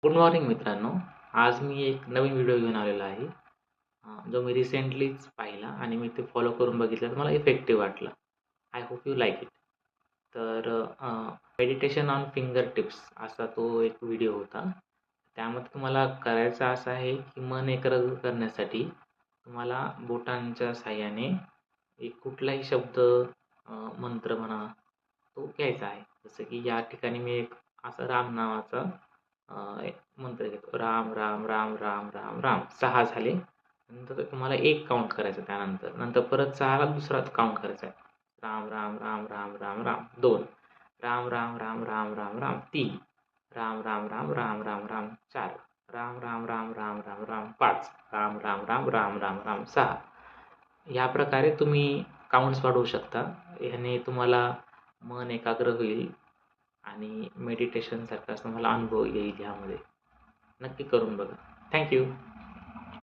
Good morning मित्रांनो. आज मी एक नवीन व्हिडिओ घेऊन आलेला आहे. जो मी रिसेंटलीच पाहिला आणि मी ते फॉलो करून बघितला तर मला इफेक्टिव्ह वाटला. I hope you like it. तर मेडिटेशन ऑन फिंगर टिप्स असा तो एक व्हिडिओ होता. त्यामध्ये तुम्हाला करायचं असं आहे की मन एकाग्र करण्यासाठी तुम्हाला बोटांच्या साहाय्याने एक कुठलाही शब्द, मंत्र म्हणा, तो घ्यायचा आहे. जसं की या ठिकाणी मी एक असा राम नावाचा एक मंत्र घेतो. राम, राम, राम, राम, राम, राम 6 झाले. नंतर तुम्हाला 1 काउंट करायचं त्यानंतर. नंतर परत 6ला दुसरा काउंट करायचा आहे. राम, राम, राम, राम, राम, राम 2. राम, राम, राम, राम, राम, राम 3. राम, राम, राम, राम, राम, राम 4. राम, राम, राम, राम, राम, राम 5. राम, राम, राम, राम, राम, राम 6. या प्रकारे तुम्ही काउंट्स वाढवू शकता. ह्याने तुम्हाला मन एकाग्र होईल आणि मेडिटेशनसारखा तुम्हाला अनुभव येईल ह्यामध्ये. नक्की करून बघा. Thank you.